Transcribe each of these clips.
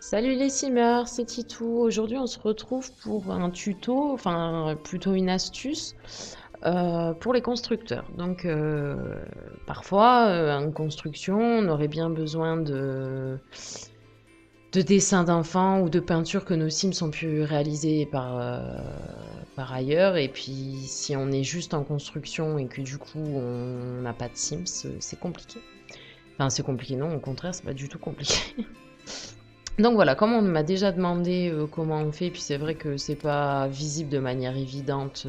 Salut les simmers, c'est Titou. Aujourd'hui, on se retrouve pour un tuto, enfin plutôt une astuce pour les constructeurs. Donc, parfois, en construction, on aurait bien besoin de dessins d'enfants ou de peintures que nos Sims ont pu réaliser par ailleurs. Et puis, si on est juste en construction et que du coup, on n'a pas de Sims, c'est compliqué. Enfin, c'est compliqué, non, au contraire, c'est pas du tout compliqué. Donc voilà, comme on m'a déjà demandé comment on fait, puis c'est vrai que c'est pas visible de manière évidente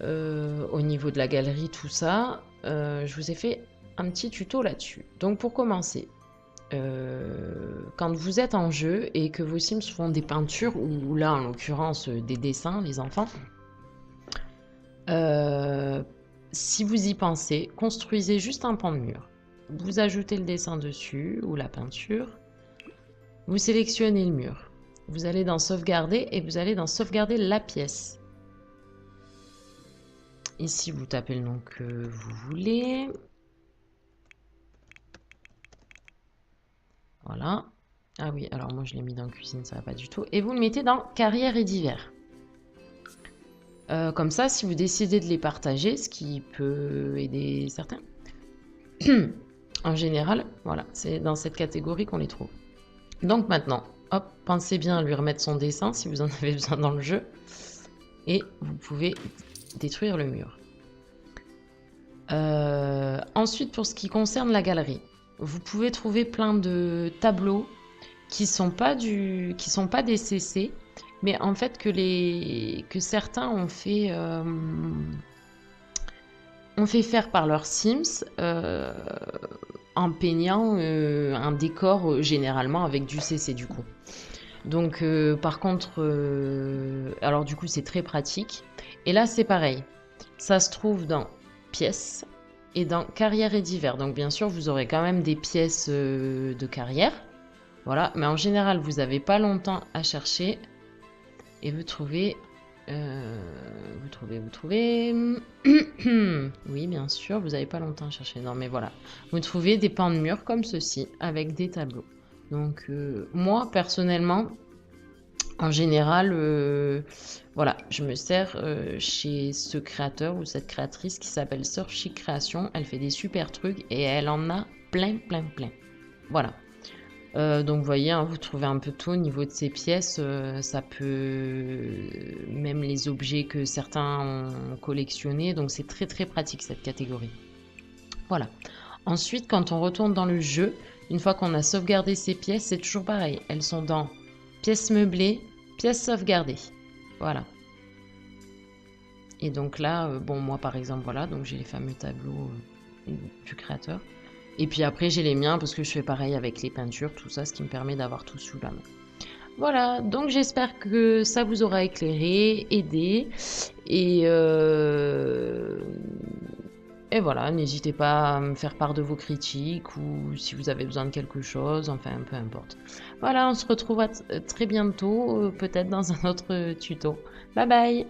au niveau de la galerie, tout ça, je vous ai fait un petit tuto là-dessus. Donc pour commencer, quand vous êtes en jeu et que vos Sims font des peintures, ou là en l'occurrence des dessins, les enfants, euh, si vous y pensez, construisez juste un pan de mur. Vous ajoutez le dessin dessus, ou la peinture. Vous sélectionnez le mur. Vous allez dans sauvegarder et vous allez dans sauvegarder la pièce. Ici, vous tapez le nom que vous voulez. Voilà. Ah oui, alors moi je l'ai mis dans cuisine, ça va pas du tout. Et vous le mettez dans carrière et divers. Comme ça, si vous décidez de les partager, ce qui peut aider certains, en général, voilà, c'est dans cette catégorie qu'on les trouve. Donc maintenant, hop, pensez bien à lui remettre son dessin si vous en avez besoin dans le jeu. Et vous pouvez détruire le mur. Ensuite, pour ce qui concerne la galerie, vous pouvez trouver plein de tableaux qui sont pas des CC, mais en fait que certains ont fait faire par leurs Sims en peignant un décor généralement avec du CC du coup. Donc par contre, alors du coup c'est très pratique. Et là c'est pareil, ça se trouve dans pièces et dans carrière et divers. Donc bien sûr vous aurez quand même des pièces de carrière, voilà. Mais en général vous n'avez pas longtemps à chercher et vous trouvez, vous trouvez. Oui bien sûr vous n'avez pas longtemps à chercher. Non mais voilà, vous trouvez des pans de mur comme ceci avec des tableaux. Donc moi personnellement en général, voilà, je me sers chez ce créateur ou cette créatrice qui s'appelle Surf Chic Création. Elle fait des super trucs et elle en a plein, plein, plein. Voilà. Donc vous voyez, hein, vous trouvez un peu tout au niveau de ces pièces. Ça peut même les objets que certains ont collectionnés. Donc c'est très, très pratique cette catégorie. Voilà. Ensuite, quand on retourne dans le jeu, une fois qu'on a sauvegardé ces pièces, c'est toujours pareil. Elles sont dans pièces meublées, pièces sauvegardées. Voilà. Et donc là, bon, moi par exemple, voilà, donc j'ai les fameux tableaux du créateur. Et puis après, j'ai les miens parce que je fais pareil avec les peintures, tout ça, ce qui me permet d'avoir tout sous la main. Voilà, donc j'espère que ça vous aura éclairé, aidé. Et, et voilà, n'hésitez pas à me faire part de vos critiques ou si vous avez besoin de quelque chose, enfin peu importe. Voilà, on se retrouve très bientôt, peut-être dans un autre tuto. Bye bye!